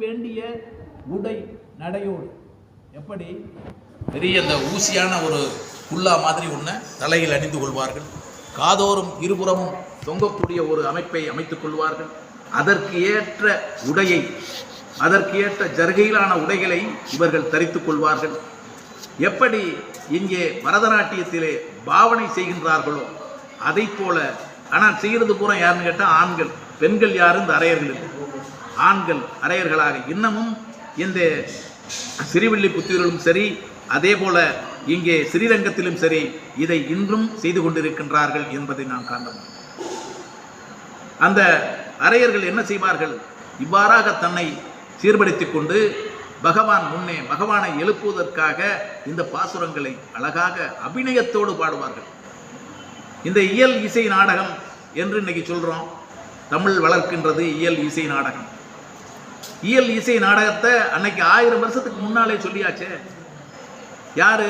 வேண்டிய உடை நடையோடு எப்படி பெரிய அந்த ஊசியான ஒரு குல்லா மாதிரி ஒன்று தலையில் அணிந்து கொள்வார்கள். காதோறும் இருபுறமும் தொங்கக்கூடிய ஒரு அமைப்பை அமைத்துக் கொள்வார்கள். அதற்கு ஏற்ற உடையை, அதற்கு ஏற்ற ஜர்கையிலான உடைகளை இவர்கள் தரித்துக் கொள்வார்கள். எப்படி இங்கே பரதநாட்டியத்திலே பாவனை செய்கின்றார்களோ அதை போல, ஆனால் செய்கிறது பூரா யாருன்னு கேட்டால் ஆண்கள். பெண்கள் யாரும் இந்த அரையர்கள் இல்லை. ஆண்கள் அரையர்களாக இன்னமும் இந்த ஸ்ரீவில்லிபுத்தூரிலும் சரி, அதே போல இங்கே ஸ்ரீரங்கத்திலும் சரி இதை இன்றும் செய்து கொண்டிருக்கின்றார்கள் என்பதை நாம் காணலாம். அந்த அரையர்கள் என்ன செய்வார்கள்? இவ்வாறாக தன்னை சீர்படுத்திக் கொண்டு பகவான் முன்னே பகவானை எழுப்புவதற்காக இந்த பாசுரங்களை அழகாக அபிநயத்தோடு பாடுவார்கள். இந்த இயல் இசை நாடகம் என்று இன்னைக்கு சொல்கிறோம். தமிழ் வளர்க்கின்றது இயல் இசை நாடகம். இயல் இசை நாடகத்தை அன்னைக்கு 1000 வருஷத்துக்கு முன்னாலே சொல்லியாச்சே. யாரு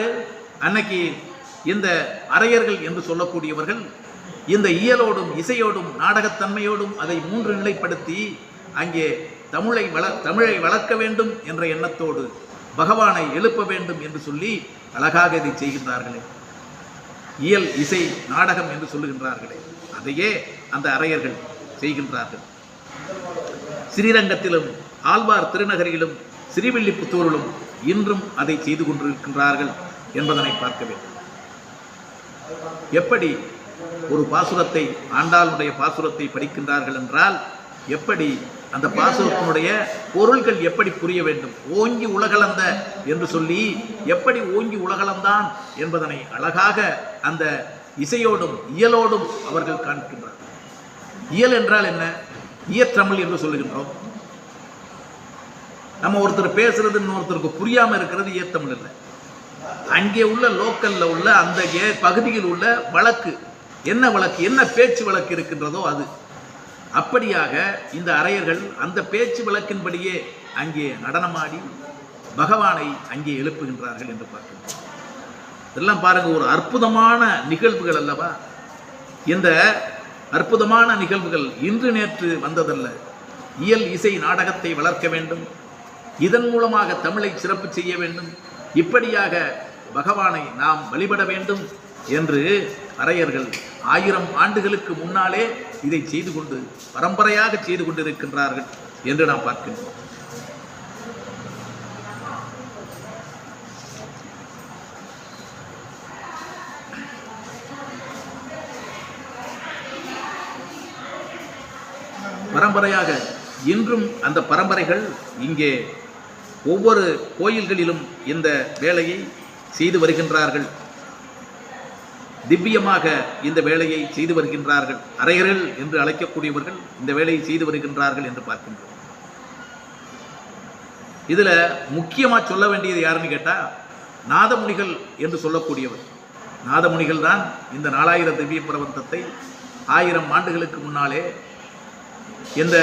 அன்னைக்கு? இந்த அரையர்கள் என்று சொல்லக்கூடியவர்கள் இந்த இயலோடும் இசையோடும் நாடகத்தன்மையோடும் அதை 3 நிலைப்படுத்தி அங்கே தமிழை வளர்க்க வேண்டும் என்ற எண்ணத்தோடு பகவானை எழுப்ப வேண்டும் என்று சொல்லி அழகாக இதை செய்கின்றார்களே. இயல் இசை நாடகம் என்று சொல்லுகின்றார்களே, அதையே அந்த அரையர்கள் செய்கின்றார்கள். ஸ்ரீரங்கத்திலும் ஆழ்வார் திருநகரிலும் ஸ்ரீவில்லிபுத்தூரிலும் இன்றும் அதை செய்து கொண்டிருக்கின்றார்கள் என்பதனை பார்க்க வேண்டும். எப்படி ஒரு பாசுரத்தை, ஆண்டாளுடைய பாசுரத்தை படிக்கின்றார்கள் என்றால் எப்படி அந்த பாசுரத்தினுடைய பொருள்கள் எப்படி புரிய வேண்டும். ஓங்கி உலகளந்த என்று சொல்லி எப்படி ஓங்கி உலகளந்தான் என்பதனை அழகாக அந்த இசையோடும் இயலோடும் அவர்கள் காண்கின்றார். இயல் என்றால் என்ன? இயற்றமிழ் என்று சொல்லுகின்றோம். நம்ம ஒருத்தர் பேசுறது இன்னொருத்தருக்கு புரியாமல் இருக்கிறது இயற்றமிழ் இல்லை. அங்கே உள்ள லோக்கல்ல உள்ள அந்த பகுதியில் உள்ள வழக்கு, என்ன வழக்கு, என்ன பேச்சு வழக்கு இருக்கின்றதோ அது. அப்படியாக இந்த அரையர்கள் அந்த பேச்சு வழக்கின்படியே அங்கே நடனமாடி பகவானை அங்கே எழுப்புகின்றார்கள் என்று பார்க்கிறோம். இதெல்லாம் பாருங்க, ஒரு அற்புதமான நிகழ்வுகள் அல்லவா? இந்த அற்புதமான நிகழ்வுகள் இன்று நேற்று வந்ததல்ல. இயல் இசை நாடகத்தை வளர்க்க வேண்டும், இதன் மூலமாக தமிழை சிறப்பு செய்ய வேண்டும், இப்படியாக பகவானை நாம் வழிபட வேண்டும் என்று அரையர்கள் 1000 ஆண்டுகளுக்கு முன்னாலே இதை செய்து கொண்டு பரம்பரையாக செய்து கொண்டிருக்கின்றார்கள் என்று நாம் பார்க்கின்றோம். பரம்பரையாக இன்றும் அந்த பரம்பரைகள் இங்கே ஒவ்வொரு கோயில்களிலும் இந்த வேலையை செய்து வருகின்றார்கள். திவ்யமாக இந்த வேலையை செய்து வருகின்றார்கள். அரையர்கள் என்று அழைக்கக்கூடியவர்கள் இந்த வேலையை செய்து வருகின்றார்கள் என்று பார்க்கின்றோம். இதுல முக்கியமா சொல்ல வேண்டியது யாருன்னு கேட்டா, நாதமுனிகள் என்று சொல்லக்கூடியவர். நாதமுனிகள் தான் இந்த 4000 திவ்ய பிரபந்தத்தை 1000 ஆண்டுகளுக்கு முன்னாலே, இந்த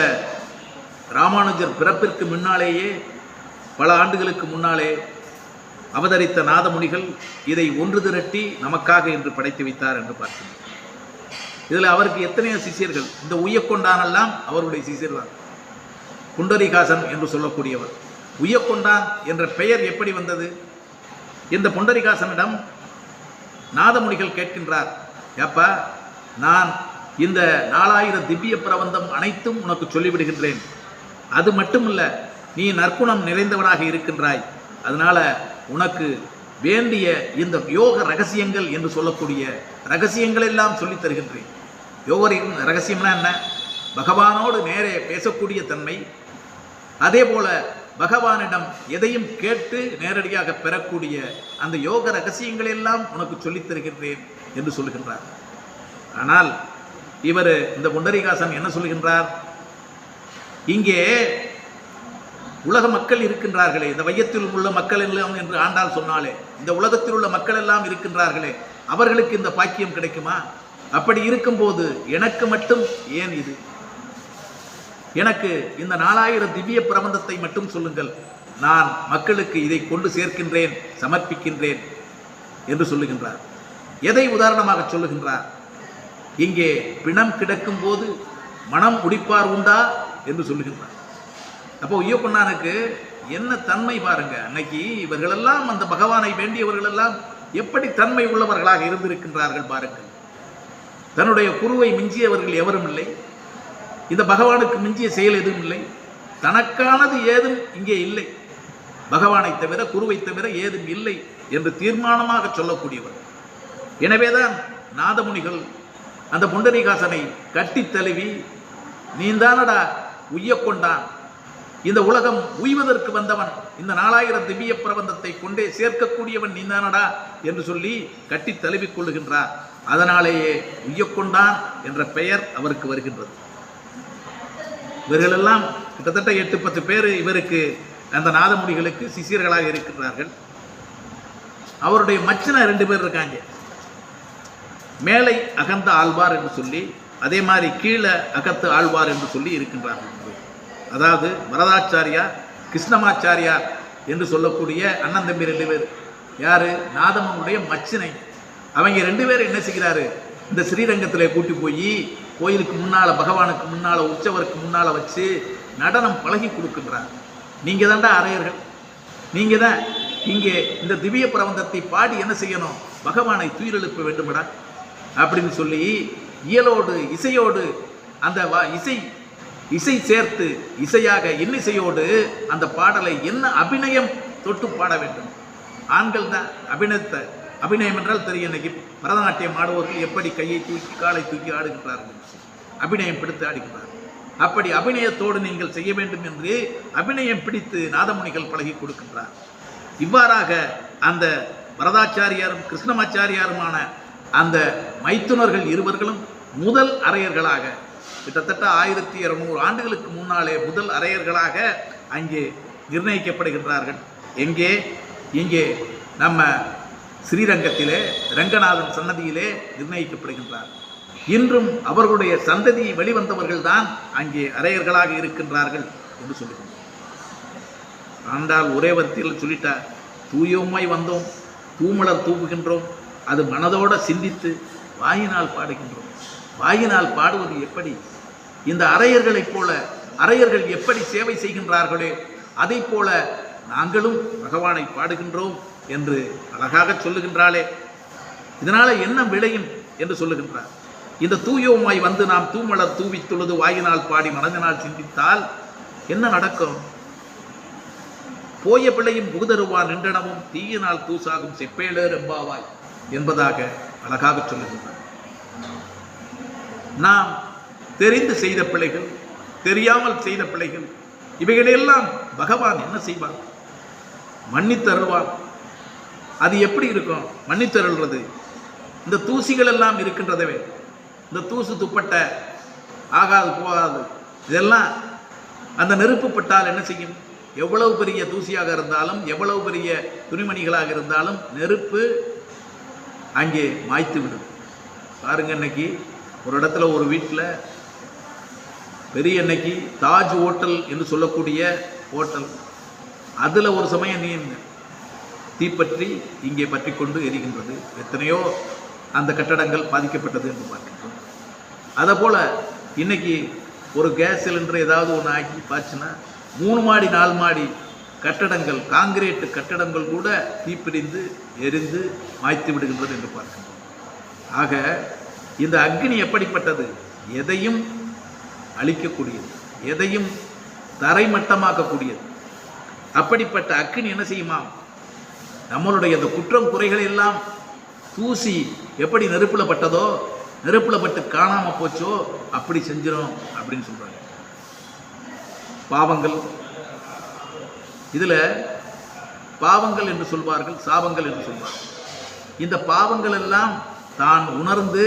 ராமானுஜர் பிறப்பிற்கு முன்னாலேயே பல ஆண்டுகளுக்கு முன்னாலே அவதரித்த நாதமுனிகள் இதை ஒன்று திரட்டி நமக்காக என்று படைத்து வைத்தார் என்று பார்க்கிறோம். இதில் அவருக்கு எத்தனையோ சிஷியர்கள். இந்த உய்யக்கொண்டானெல்லாம் அவருடைய சிஷியர் தான். புண்டரிகாசன் என்று சொல்லக்கூடியவர். உய்யக்கொண்டான் என்ற பெயர் எப்படி வந்தது? இந்த புண்டரிகாசனிடம் நாதமுனிகள் கேட்கின்றார், ஏப்பா, நான் இந்த 4000 திவ்ய பிரபந்தம் அனைத்தும் உனக்கு சொல்லிவிடுகின்றேன். அது மட்டுமல்ல, நீ நற்குணம் நிறைந்தவனாக இருக்கின்றாய். அதனால உனக்கு வேண்டிய இந்த யோக ரகசியங்கள் என்று சொல்லக்கூடிய ரகசியங்கள் எல்லாம் சொல்லித் தருகின்றேன். யோகரின் ரகசியம்னா என்ன? பகவானோடு நேரே பேசக்கூடிய தன்மை, அதே போல பகவானிடம் எதையும் கேட்டு நேரடியாக பெறக்கூடிய அந்த யோக ரகசியங்கள் எல்லாம் உனக்கு சொல்லித் தருகின்றேன் என்று சொல்லுகின்றார். ஆனால் இவர் இந்த புண்டரிகாசன் என்ன சொல்லுகின்றார்? இங்கே உலக மக்கள் இருக்கின்றார்களே, இந்த வையத்தில் உள்ள மக்கள் எல்லாம் என்று ஆண்டாள் சொன்னாலே, இந்த உலகத்தில் உள்ள மக்கள் எல்லாம் இருக்கின்றார்களே, அவர்களுக்கு இந்த பாக்கியம் கிடைக்குமா? அப்படி இருக்கும்போது எனக்கு மட்டும் ஏன் இது? எனக்கு இந்த 4000 திவ்ய பிரபந்தத்தை மட்டும் சொல்லுங்கள், நான் மக்களுக்கு இதை கொண்டு சேர்க்கின்றேன், சமர்ப்பிக்கின்றேன் என்று சொல்லுகின்றார். எதை உதாரணமாக சொல்லுகின்றார்? இங்கே பிணம் கிடக்கும் போது மனம் முடிப்பார் உண்டா என்று சொல்லுகின்றார். அப்போ உய்யக்கொண்டானுக்கு என்ன தன்மை பாருங்க. அன்னைக்கு இவர்களெல்லாம் அந்த பகவானை வேண்டியவர்கள் எல்லாம் எப்படி தன்மை உள்ளவர்களாக இருந்திருக்கின்றார்கள் பாருங்கள். தன்னுடைய குருவை மிஞ்சியவர்கள் எவரும் இல்லை. இந்த பகவானுக்கு மிஞ்சிய செயல் எதுவும் இல்லை. தனக்கானது ஏதும் இங்கே இல்லை. பகவானை தவிர குருவை தவிர ஏதும் இல்லை என்று தீர்மானமாக சொல்லக்கூடியவர். எனவேதான் நாதமுனிகள் அந்த புண்டரீகாசனை கட்டி தழுவி, நீந்தானடா உய்யக்கொண்டான், இந்த உலகம் உய்வதற்கு வந்தவன், இந்த 4000 திவ்ய பிரபந்தத்தை கொண்டே சேர்க்கக்கூடியவன் நீந்தானடா என்று சொல்லி கட்டி தழுவிக் கொள்ளுகின்றார். அதனாலேயே உய்யக்கொண்டான் என்ற பெயர் அவருக்கு வருகின்றது. இவர்களெல்லாம் கிட்டத்தட்ட 8-10 பேர் இவருக்கு, அந்த நாதமுனிகளுக்கு சிஷியர்களாக இருக்கின்றார்கள். அவருடைய மச்சன 2 பேர் இருக்காங்க. மேலை அகந்த ஆழ்வார் என்று சொல்லி, அதே மாதிரி கீழே அகத்து ஆழ்வார் என்று சொல்லி இருக்கின்றார்கள். அதாவது வரதாச்சாரியார், கிருஷ்ணமாச்சாரியார் என்று சொல்லக்கூடிய அண்ணன் தம்பி 2 பேர். யாரு? நாதமனுடைய மச்சினை. அவங்க 2 பேர் என்ன செய்கிறாரு, இந்த ஸ்ரீரங்கத்தில் கூட்டி போய் கோயிலுக்கு முன்னால, பகவானுக்கு முன்னால, உற்சவருக்கு முன்னால வச்சு நடனம் பழகி கொடுக்கின்றார். நீங்க தான்டா அரையர்கள், நீங்க தான் இங்கே இந்த திவ்ய பிரபந்தத்தை பாடி என்ன செய்யணும், பகவானை துயிலெழுப்ப வேண்டுமடா அப்படின்னு சொல்லி இயலோடு இசையோடு அந்த இசை சேர்த்து இசையாக இன்னிசையோடு அந்த பாடலை என்ன அபிநயம் தொட்டு பாட வேண்டும். ஆண்கள் தான் அபிநயம் என்றால் தெரியும். இன்னைக்கு பரதநாட்டியம் ஆடுவர்கள் எப்படி கையை தூக்கி காலை தூக்கி ஆடுகின்றார்கள், அபிநயம் பிடித்து ஆடுகின்றார்கள். அப்படி அபிநயத்தோடு நீங்கள் செய்ய வேண்டும் என்று அபிநயம் பிடித்து நாதமுனிகள் பழகி கொடுக்கின்றார். இவ்வாறாக அந்த வரதாச்சாரியாரும் கிருஷ்ணமாச்சாரியாருமான அந்த மைத்துனர்கள் இருவர்களும் முதல் அரையர்களாக, கிட்டத்தட்ட 1200 ஆண்டுகளுக்கு முன்னாலே முதல் அரையர்களாக அங்கே நிர்ணயிக்கப்படுகின்றார்கள். எங்கே? இங்கே நம்ம ஸ்ரீரங்கத்திலே ரங்கநாதன் சன்னதியிலே நிர்ணயிக்கப்படுகின்றார். இன்றும் அவர்களுடைய சந்ததியை வெளிவந்தவர்கள் தான் அங்கே அரையர்களாக இருக்கின்றார்கள் என்று சொல்லுகின்றனர். ஆண்டாள் ஒரே வர்த்தியில் சொல்லிட்டார், தூயோமாய் வந்தோம், தூமலர் தூவுகின்றோம், அது மனதோட சிந்தித்து வாயினால் பாடுகின்றோம். வாயினால் பாடுவது எப்படி? இந்த அரையர்களைப் போல, அரையர்கள் எப்படி சேவை செய்கின்றார்களே அதை போல நாங்களும் பகவானை பாடுகின்றோம் என்று அழகாக சொல்லுகின்றாளே. இதனால என்ன விளையும் என்று சொல்லுகின்றார். இந்த தூயோமாய் வந்து நாம் தூமலர் தூவி தொழுது வாயினால் பாடி மனதினால் சிந்தித்தால் என்ன நடக்கும்? போய பிள்ளையும் புகுதருவான் நின்றனவும் தீயினால் தூசாகும் செப்பேளர் எம்பாவாய் என்பதாக அழகாக சொல்லுகின்றார். நாம் தெரிந்து செய்த பிழைகள், தெரியாமல் செய்த பிழைகள், இவைகளெல்லாம் பகவான் என்ன செய்வான்? மன்னித்தருள்வான். அது எப்படி இருக்கும் மன்னித்தருள்றது? இந்த தூசிகள் எல்லாம் இருக்கின்றதவே, இந்த தூசு துப்பட்ட ஆகாது போகாது, இதெல்லாம் அந்த நெருப்பு பட்டால் என்ன செய்யும்? எவ்வளவு பெரிய தூசியாக இருந்தாலும், எவ்வளவு பெரிய துணிமணிகளாக இருந்தாலும் நெருப்பு அங்கே மாய்த்து விடும். பாருங்க, இன்னைக்கு ஒரு இடத்துல ஒரு வீட்டில் பெரிய இன்னைக்கு தாஜ் ஹோட்டல் என்று சொல்லக்கூடிய ஹோட்டல், அதில் ஒரு சமயம் தீப்பற்றி இங்கே பற்றி கொண்டு எரிகின்றது. எத்தனையோ அந்த கட்டடங்கள் பாதிக்கப்பட்டது என்று பார்க்கின்றோம். அதை போல் இன்னைக்கு ஒரு கேஸ் சிலிண்டர் ஏதாவது ஒன்று ஆக்கி பாய்ச்சுன்னா 3 மாடி 4 மாடி கட்டடங்கள், காங்கிரீட் கட்டடங்கள் கூட தீப்பிடிந்து எரிந்து மாய்த்து விடுகின்றது என்று பார்க்கின்றோம். ஆக இந்த அக்னி எப்படிப்பட்டது? எதையும் அழிக்கக்கூடியது, எதையும் தரைமட்டமாக்கக்கூடியது. அப்படிப்பட்ட அக்னி என்ன செய்யுமா? நம்மளுடைய அந்த குற்றம் குறைகள் எல்லாம் தூசி எப்படி நெருப்பில் பட்டதோ, நெருப்பில் பட்டு காணாமல் போச்சோ அப்படி செஞ்சிடும் அப்படின்னு சொல்கிறாங்க. பாவங்கள், இதில் பாவங்கள் என்று சொல்வார்கள், சாபங்கள் என்று சொல்வார்கள். இந்த பாவங்கள் எல்லாம் தான் உணர்ந்து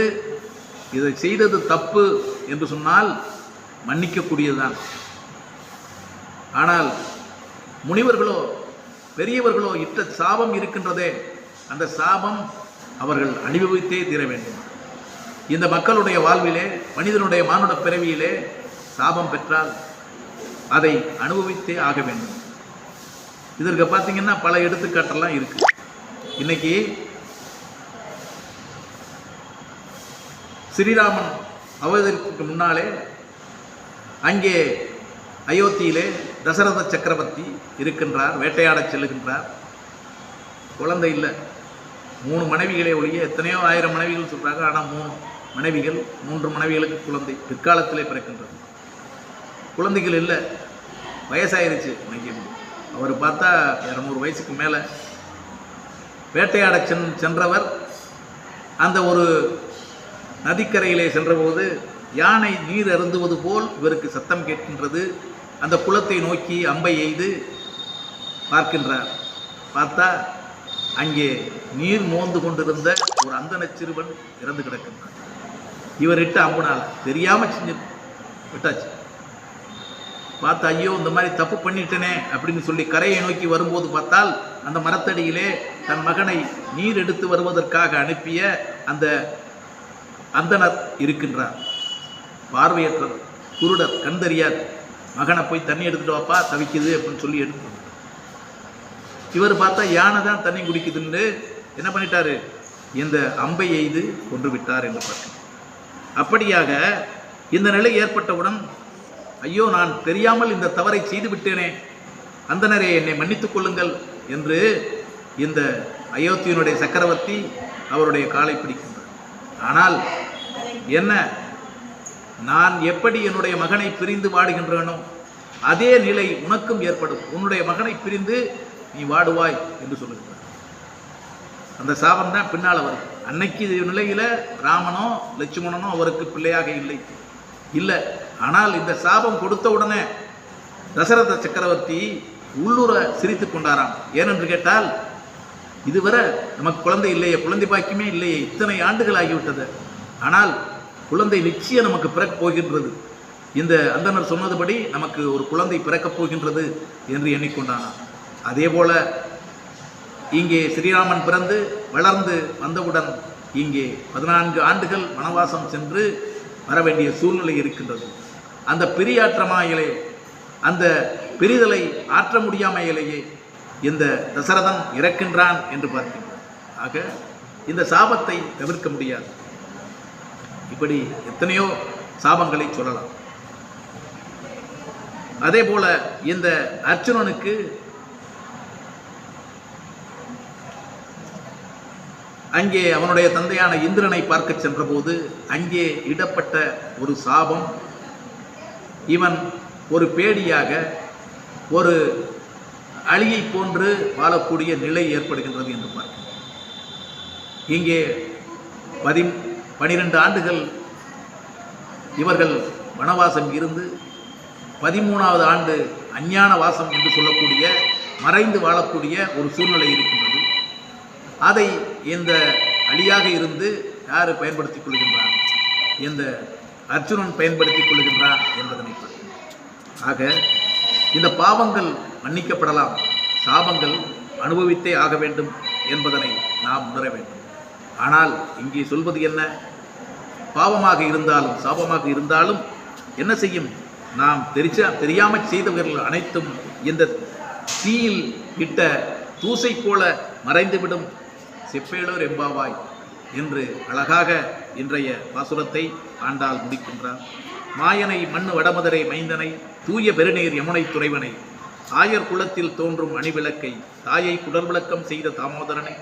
இதை செய்தது தப்பு என்று சொன்னால் மன்னிக்கக்கூடியதுதான். ஆனால் முனிவர்களோ பெரியவர்களோ இட்ட சாபம் இருக்கின்றதே, அந்த சாபம் அவர்கள் அனுபவித்தே தீர வேண்டும். இந்த மக்களுடைய வாழ்விலே, மனிதனுடைய மானுட பிறவியிலே சாபம் பெற்றால் அதை அனுபவித்தே ஆக வேண்டும். இதற்கு பார்த்தீங்கன்னா பல எடுத்துக்காட்டெல்லாம் இருக்கு. இன்னைக்கு ஸ்ரீராமன் அவதரிப்புக்கு முன்னாலே அங்கே அயோத்தியிலே தசரத சக்கரவர்த்தி இருக்கின்றார், வேட்டையாடச் செல்லுகின்றார். குழந்தை இல்லை, 3 மனைவிகளே ஒழிய, எத்தனையோ 1000 மனைவிகள் சொல்கிறாங்க, ஆனால் 3 மனைவிகள், 3 மனைவிகளுக்கு குழந்தை பிற்காலத்திலே பிறக்கின்றது. குழந்தைகள் இல்லை, வயசாயிருச்சு. இன்னைக்கு அவர் பார்த்தா 200 வயசுக்கு மேலே. வேட்டையாட சென்றவர் அந்த ஒரு நதிக்கரையிலே சென்றபோது யானை நீர் அருந்துவது போல் இவருக்கு சத்தம் கேட்கின்றது. அந்த குளத்தை நோக்கி அம்பை எய்து பார்க்கின்றார். பார்த்தா அங்கே நீர் மோந்து கொண்டிருந்த ஒரு அந்தன சிறுவன் இறந்து கிடக்கின்றார். இவர் இட்ட அம்புனால் தெரியாமல் செஞ்சு விட்டாச்சு. பார்த்தா ஐயோ இந்த மாதிரி தப்பு பண்ணிட்டனே அப்படின்னு சொல்லி கரையை நோக்கி வரும்போது பார்த்தால் அந்த மரத்தடியிலே தன் மகனை நீர் எடுத்து வருவதற்காக அனுப்பிய அந்த அந்தனர் இருக்கின்றார். பார்வையற்றவர், குருடர், கண் தெரியாது. மகனை போய் தண்ணி எடுத்துட்டு வாப்பா, தவிக்குது அப்படின்னு சொல்லி எடுத்து இவர் பார்த்தா யானை தான் தண்ணி குடிக்குதுன்னு என்ன பண்ணிட்டாரு, இந்த அம்பை எய்து கொன்று விட்டார் என்று பார்க்க. அப்படியாக இந்த நிலை ஏற்பட்டவுடன் ஐயோ நான் தெரியாமல் இந்த தவறை செய்து விட்டேனே, அந்தனரே என்னை மன்னித்துக் கொள்ளுங்கள் என்று இந்த அயோத்தியினுடைய சக்கரவர்த்தி அவருடைய காலை பிடிக்கின்றார். ஆனால் என்ன, நான் எப்படி என்னுடைய மகனை பிரிந்து வாடுகின்றனோ அதே நிலை உனக்கும் ஏற்படும், உன்னுடைய மகனை பிரிந்து நீ வாடுவாய் என்று சொல்லுகிறார். அந்த சாபம் தான் பின்னால் வரும். அன்னைக்கு நிலையில் ராமனோ லட்சுமணனோ அவருக்கு பிள்ளையாக இல்லை. ஆனால் இந்த சாபம் கொடுத்த உடனே தசரத சக்கரவர்த்தி உள்ளூர சிரித்து கொண்டாராம். ஏனென்று கேட்டால் இதுவரை நமக்கு குழந்தை இல்லையே, குழந்தை பாக்கியமே இல்லையே, இத்தனை ஆண்டுகள் ஆகிவிட்டது, ஆனால் குழந்தை நிச்சயம் நமக்கு பிறக்கப் போகின்றது, இந்த அந்தனர் சொன்னதுபடி நமக்கு ஒரு குழந்தை பிறக்கப் போகின்றது என்று எண்ணிக்கொண்டானாம். அதே போல இங்கே ஸ்ரீராமன் பிறந்து வளர்ந்து வந்தவுடன் இங்கே 14 ஆண்டுகள் வனவாசம் சென்று வர வேண்டிய சூழ்நிலை இருக்கின்றது. அந்த பிரியாற்றமாயிலே, அந்த பிரிதலை ஆற்ற முடியாமையிலேயே இந்த தசரதன் இறக்கின்றான் என்று பார்க்கின்றான். ஆக இந்த சாபத்தை தவிர்க்க முடியாது. இப்படி எத்தனையோ சாபங்களை சொல்லலாம். அதே போல இந்த அர்ச்சுனனுக்கு அங்கே அவனுடைய தந்தையான இந்திரனை பார்க்க சென்றபோது அங்கே இடப்பட்ட ஒரு சாபம், இவன் ஒரு பேடியாக ஒரு அழியை போன்று வாழக்கூடிய நிலை ஏற்படுகின்றது என்று பார்க்கிறோம். இங்கே 12 ஆண்டுகள் இவர்கள் வனவாசம் இருந்து 13வது ஆண்டு அஞ்ஞான வாசம் என்று சொல்லக்கூடிய மறைந்து வாழக்கூடிய ஒரு சூழ்நிலை இருக்கின்றது. அதை இந்த அழியாக இருந்து யார் பயன்படுத்திக் கொள்கின்றான், இந்த அர்ஜுனன் பயன்படுத்திக் கொள்கின்றான் என்பதனை பார்க்கிறோம். ஆக இந்த பாவங்கள் மன்னிக்கப்படலாம், சாபங்கள் அனுபவித்தே ஆக வேண்டும் என்பதனை நாம் உணர வேண்டும். ஆனால் இங்கே சொல்வது என்ன, பாவமாக இருந்தாலும் சாபமாக இருந்தாலும் என்ன செய்யும், நாம் தெரியாமல் செய்தவர்கள் அனைத்தும் இந்த தீயில் இட்ட தூசை போல மறைந்துவிடும், செப்பேலோர் எம்பாவாய் என்று அழகாக இன்றைய பாசுரத்தை ஆண்டாள் முடிக்கின்றார். மாயனை மண்ணு வடமதுரை மைந்தனை, தூய பெருநீர் யமுனை துறைவனை, ஆயர் குலத்தில் தோன்றும் அணிவிளக்கை, தாயை குடல் விளக்கம் செய்த தாமோதரனை,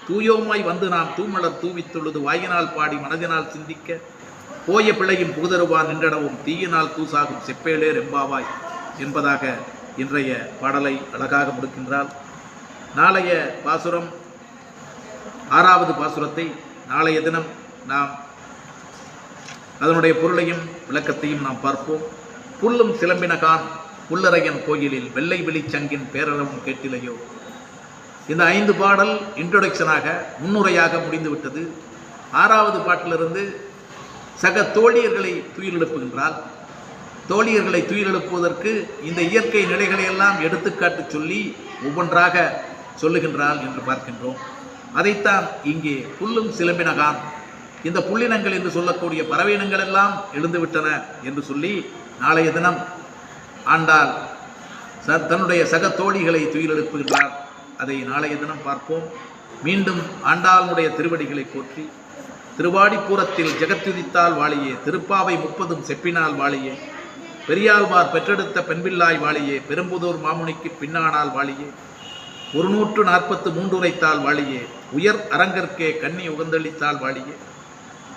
தூயோமாய் வந்து நாம் தூமலர் தூவித்துள்ளது வாயினால் பாடி மனதினால் சிந்திக்க, போய பிழையும் புகுதருவான் நின்றடவும் தீயினால் தூசாகும் செப்பேலேர் எம்பாவாய் என்பதாக இன்றைய பாடலை அழகாக முடிக்கின்றார். நாளைய பாசுரம் 6வது பாசுரத்தை நாளைய தினம் நாம் அதனுடைய பொருளையும் விளக்கத்தையும் நாம் பார்ப்போம். புல்லும் சிலம்பினகான் புல்லரையன் கோயிலில் வெள்ளை வெளிச்சங்கின் பேரளவும் கேட்டிலையோ. இந்த 5 பாடல் இன்ட்ரோடக்ஷனாக முன்னுரையாக முடிந்துவிட்டது. 6வது பாட்டிலிருந்து சக தோழியர்களை துயிலெழுப்புகின்றால், தோழியர்களை துயிலெழுப்புவதற்கு இந்த இயற்கை நிலைகளை எல்லாம் எடுத்துக்காட்டு சொல்லி ஒவ்வொன்றாக சொல்லுகின்றாள் என்று பார்க்கின்றோம். அதைத்தான் இங்கே புல்லும் சிலம்பினகான், இந்த புள்ளினங்கள் என்று சொல்லக்கூடிய பறவையினங்கள் எல்லாம் எழுந்துவிட்டன என்று சொல்லி நாளைய தினம் ஆண்டாள் தன்னுடைய சக தோழிகளை துயிலெழுப்புகின்றார். அதை நாளைய தினம் பார்ப்போம். மீண்டும் ஆண்டாளுடைய திருவடிகளை போற்றி, திருவாடிப்பூரத்தில் ஜெகத்துதித்தால் வாழியே, திருப்பாவை 30 செப்பினால் வாழியே, பெரியாழ்வார் பெற்றெடுத்த பெண்பில்லாய் வாழியே, பெரும்புதூர் மாமுனிக்கு பின்னானால் வாழியே, 143 உரைத்தால் வாழியே, உயர் அரங்கற்கே கன்னி உகந்தளித்தால் வாழியே,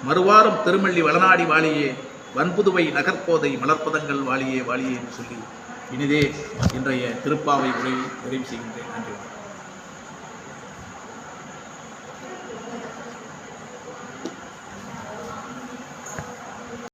மறுவாரம் திருமல்லி வளநாடி வாழியே, வன்புதுவை நகர்கோதை மலர்ப்பதங்கள் வாழியே வாழியே என்று சொல்லி இனிதே இன்றைய திருப்பாவை உரையை நிறைவு செய்கின்றேன். நன்றி.